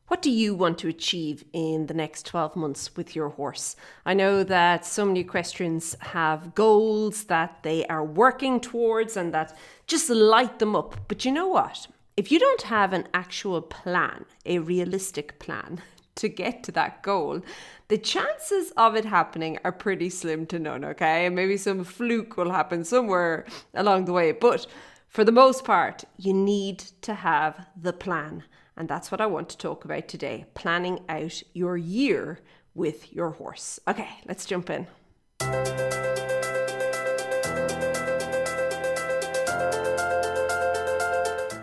What do you want to achieve in the next 12 months with your horse? I know that so many equestrians have goals that they are working towards and that just light them up. But you know what? If you don't have an actual plan, a realistic plan to get to that goal, the chances of it happening are pretty slim to none, okay? And maybe some fluke will happen somewhere along the way. But for the most part, you need to have the plan. And that's what I want to talk about today, planning out your year with your horse. Okay, let's jump in.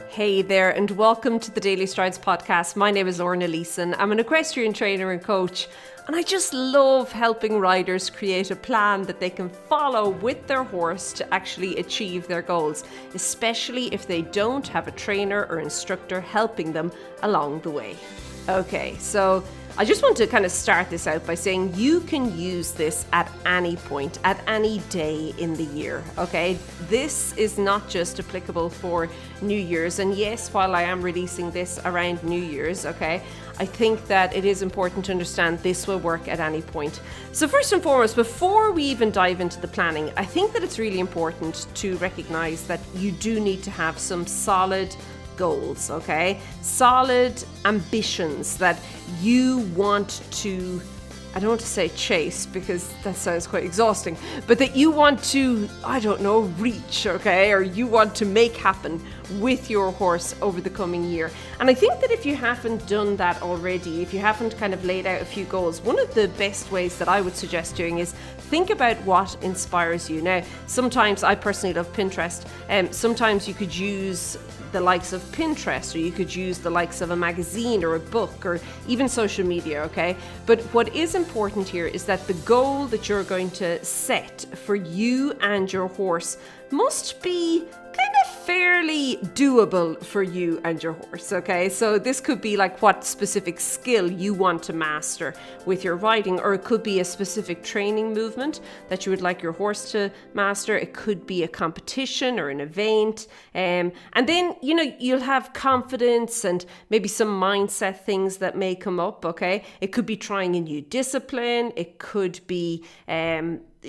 Hey there, and welcome to the Daily Strides podcast. My name is Lorna Leeson. I'm an equestrian trainer and coach, and I just love helping riders create a plan that they can follow with their horse to actually achieve their goals, especially if they don't have a trainer or instructor helping them along the way. Okay, so I just want to kind of start this out by saying you can use this at any point, at any day in the year, okay? This is not just applicable for New Year's, and yes, while I am releasing this around New Year's, okay, I think that it is important to understand this will work at any point. So first and foremost, before we even dive into the planning, I think that it's really important to recognize that you do need to have some solid goals, okay? Solid ambitions that you want to, I don't want to say chase because that sounds quite exhausting, but that you want to, reach, okay? Or you want to make happen with your horse over the coming year. And I think that if you haven't done that already, if you haven't kind of laid out a few goals, one of the best ways that I would suggest doing is think about what inspires you. Now, sometimes I personally love Pinterest, and sometimes you could use the likes of Pinterest, or you could use the likes of a magazine or a book or even social media, okay? But what is important here is that the goal that you're going to set for you and your horse must be kind of fairly doable for you and your horse, okay? So this could be like what specific skill you want to master with your riding, or it could be a specific training movement that you would like your horse to master. It could be a competition or an event. And then, you'll have confidence and maybe some mindset things that may come up, okay? It could be trying a new discipline. It could be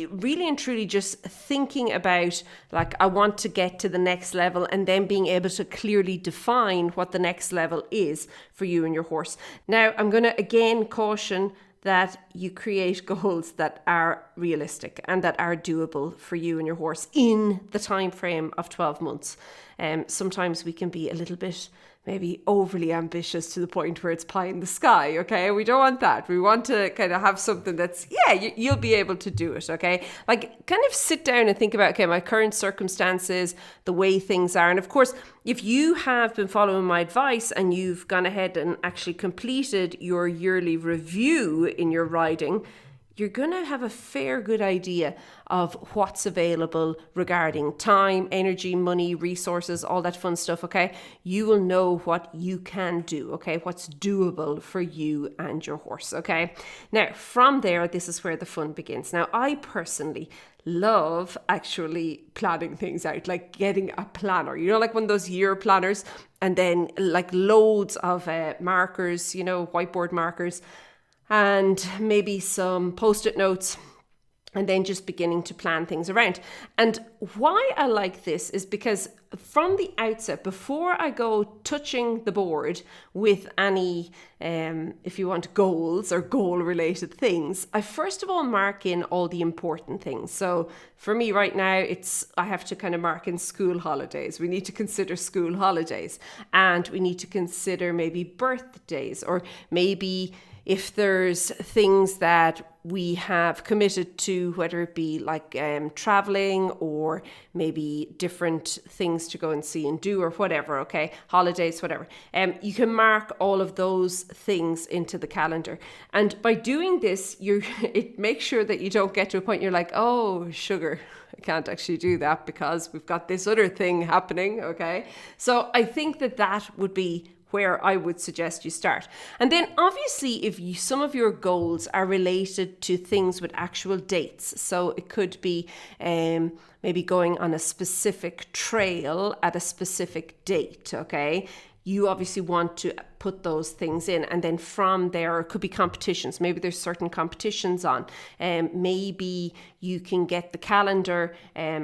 really and truly just thinking about, like, I want to get to the next level, and then being able to clearly define what the next level is for you and your horse. Now, I'm going to again caution that you create goals that are realistic and that are doable for you and your horse in the time frame of 12 months. Sometimes we can be a little bit maybe overly ambitious to the point where it's pie in the sky, okay? We don't want that. We want to kind of have something that's, you'll be able to do it, okay? Like, kind of sit down and think about, okay, my current circumstances, the way things are. And of course, if you have been following my advice and you've gone ahead and actually completed your yearly review in your riding, you're going to have a fair good idea of what's available regarding time, energy, money, resources, all that fun stuff, okay? You will know what you can do, okay? What's doable for you and your horse, okay? Now, from there, this is where the fun begins. Now, I personally love actually planning things out, like getting a planner, like one of those year planners, and then like loads of markers, whiteboard markers, and maybe some post-it notes, and then just beginning to plan things around. And why I like this is because from the outset, before I go touching the board with any, if you want, goals or goal-related things, I first of all mark in all the important things. So for me right now, I have to kind of mark in school holidays. We need to consider school holidays, and we need to consider maybe birthdays, or maybe if there's things that we have committed to, whether it be like traveling or maybe different things to go and see and do or whatever, okay, holidays, whatever. You can mark all of those things into the calendar. And by doing this, it makes sure that you don't get to a point you're like, oh, sugar, I can't actually do that because we've got this other thing happening, okay? So I think that would be where I would suggest you start. And then obviously if some of your goals are related to things with actual dates, so it could be maybe going on a specific trail at a specific date, okay? You obviously want to put those things in. And then from there, it could be competitions. Maybe there's certain competitions on. Maybe you can get the calendar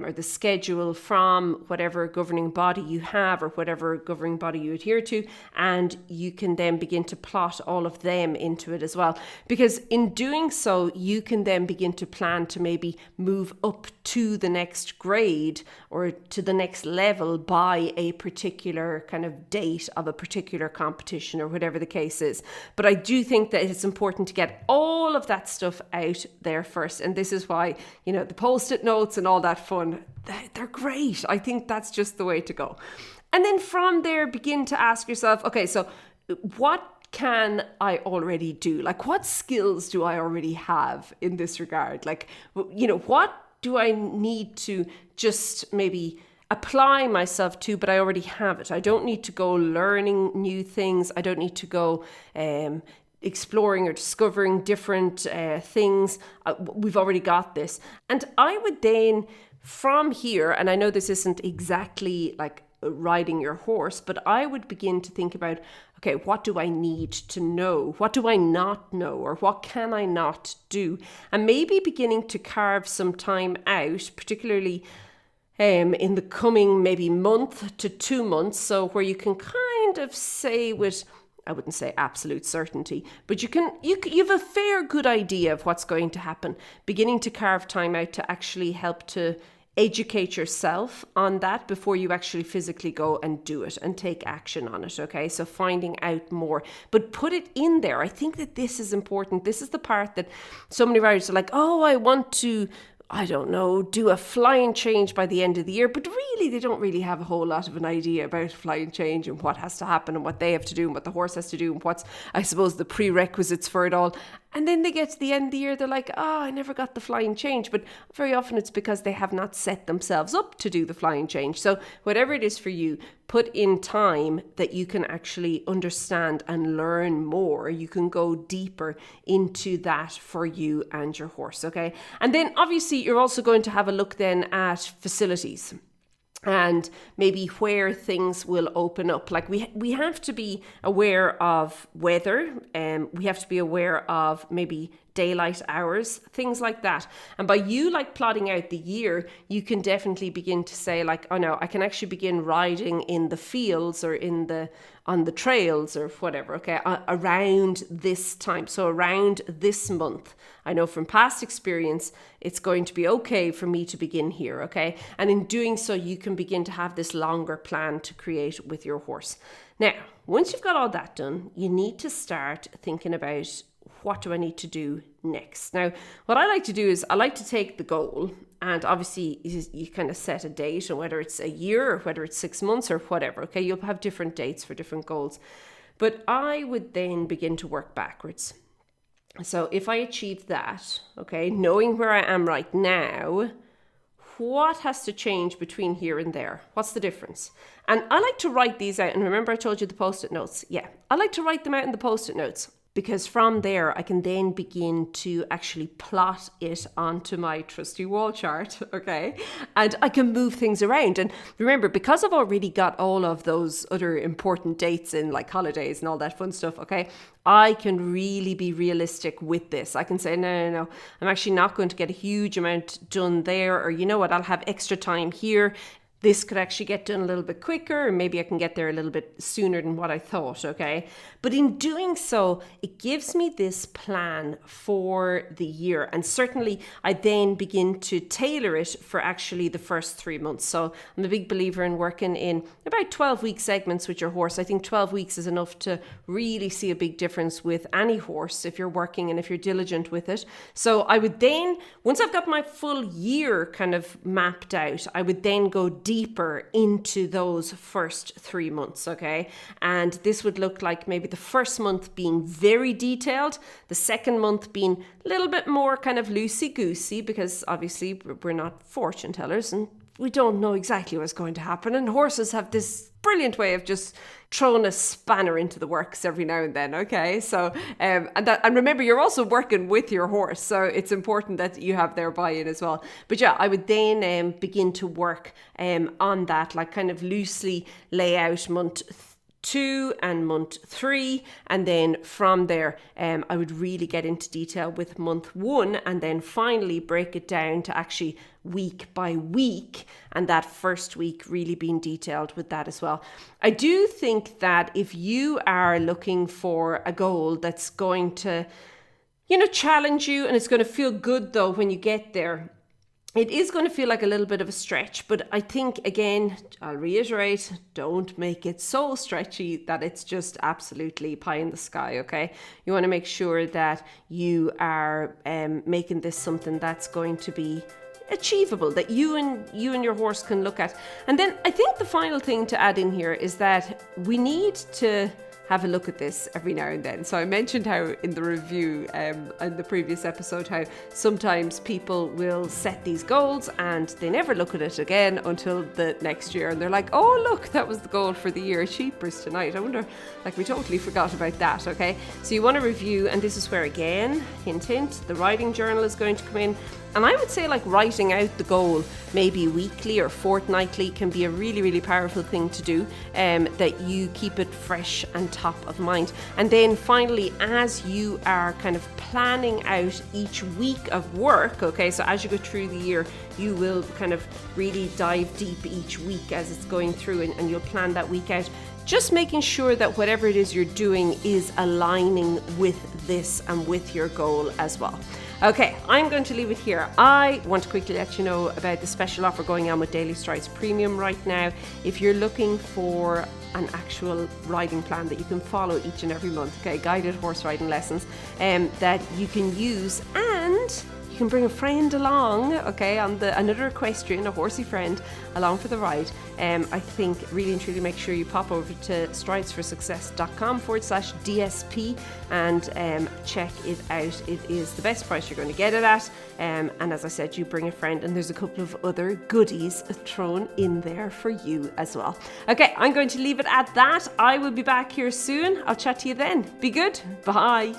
or the schedule from whatever governing body you have or whatever governing body you adhere to, and you can then begin to plot all of them into it as well. Because in doing so, you can then begin to plan to maybe move up to the next grade or to the next level by a particular kind of date of a particular competition or whatever the case is. But I do think that it's important to get all of that stuff out there first. And this is why, the post-it notes and all that fun, they're great. I think that's just the way to go. And then from there, begin to ask yourself, okay, so what can I already do? Like, what skills do I already have in this regard? Like, what do I need to just maybe apply myself to, but I already have it. I don't need to go learning new things. I don't need to go exploring or discovering different things. We've already got this. And I would then, from here, and I know this isn't exactly like riding your horse, but I would begin to think about, okay, what do I need to know? What do I not know? Or what can I not do? And maybe beginning to carve some time out, particularly in the coming maybe month to 2 months, so where you can kind of say with, I wouldn't say absolute certainty, but you have a fair good idea of what's going to happen. Beginning to carve time out to actually help to educate yourself on that before you actually physically go and do it and take action on it, okay? So finding out more, but put it in there. I think that this is important. This is the part that so many riders are like, oh, I want to, I don't know, do a flying change by the end of the year, but really they don't really have a whole lot of an idea about flying change and what has to happen and what they have to do and what the horse has to do and what's, I suppose, the prerequisites for it all. And then they get to the end of the year, they're like, I never got the flying change. But very often it's because they have not set themselves up to do the flying change. So whatever it is for you, put in time that you can actually understand and learn more. You can go deeper into that for you and your horse, okay? And then obviously you're also going to have a look then at facilities and maybe where things will open up. Like we have to be aware of weather, and we have to be aware of maybe daylight hours, things like that. And by you like plotting out the year, you can definitely begin to say like, oh no, I can actually begin riding in the fields or on the trails or whatever, okay, around this time. So around this month, I know from past experience, it's going to be okay for me to begin here, okay? And in doing so, you can begin to have this longer plan to create with your horse. Now, once you've got all that done, you need to start thinking about, what do I need to do next? Now, what I like to do is I like to take the goal, and obviously you kind of set a date, and whether it's a year or whether it's 6 months or whatever, okay, you'll have different dates for different goals. But I would then begin to work backwards. So if I achieve that, okay, knowing where I am right now, what has to change between here and there? What's the difference? And I like to write these out. And remember I told you the post-it notes? Yeah, I like to write them out in the post-it notes, because from there I can then begin to actually plot it onto my trusty wall chart, okay? And I can move things around. And remember, because I've already got all of those other important dates in, like holidays and all that fun stuff, okay, I can really be realistic with this. I can say, no, I'm actually not going to get a huge amount done there, or you know what, I'll have extra time here. This could actually get done a little bit quicker, or maybe I can get there a little bit sooner than what I thought, okay? But in doing so, it gives me this plan for the year. And certainly, I then begin to tailor it for actually the first 3 months. So I'm a big believer in working in about 12-week segments with your horse. I think 12 weeks is enough to really see a big difference with any horse if you're working and if you're diligent with it. So I would then, once I've got my full year kind of mapped out, I would then go deeper into those first 3 months, okay? And this would look like maybe the first month being very detailed, the second month being a little bit more kind of loosey-goosey, because obviously we're not fortune tellers and we don't know exactly what's going to happen. And horses have this brilliant way of just throwing a spanner into the works every now and then, okay? So, and remember, you're also working with your horse, so it's important that you have their buy-in as well. But yeah, I would then begin to work on that, like kind of loosely lay out month 2 and month 3, and then from there I would really get into detail with month 1, and then finally break it down to actually week by week, and that first week really being detailed with that as well. I do think that if you are looking for a goal that's going to challenge you, and it's going to feel good though when you get there, it is going to feel like a little bit of a stretch, but I think, again, I'll reiterate, don't make it so stretchy that it's just absolutely pie in the sky, okay? You want to make sure that you are making this something that's going to be achievable, that you and your horse can look at. And then I think the final thing to add in here is that we need to have a look at this every now and then. So I mentioned how in the review in the previous episode, how sometimes people will set these goals and they never look at it again until the next year, and they're like, oh look, that was the goal for the year, cheapers tonight. I wonder, like, we totally forgot about that. Okay, so you want to review, and this is where, again, hint hint, the writing journal is going to come in. And I would say, like, writing out the goal maybe weekly or fortnightly can be a really, really powerful thing to do, that you keep it fresh and top of mind. And then finally, as you are kind of planning out each week of work, okay, so as you go through the year, you will kind of really dive deep each week as it's going through, and you'll plan that week out. Just making sure that whatever it is you're doing is aligning with this and with your goal as well. Okay, I'm going to leave it here. I want to quickly let you know about the special offer going on with Daily Strides Premium right now. If you're looking for an actual riding plan that you can follow each and every month, okay, guided horse riding lessons that you can use, and you can bring a friend along, okay, another equestrian, a horsey friend, along for the ride. I think really and truly make sure you pop over to stridesforsuccess.com/DSP and check it out. It is the best price you're going to get it at. And as I said, you bring a friend, and there's a couple of other goodies thrown in there for you as well. Okay, I'm going to leave it at that. I will be back here soon. I'll chat to you then. Be good. Bye.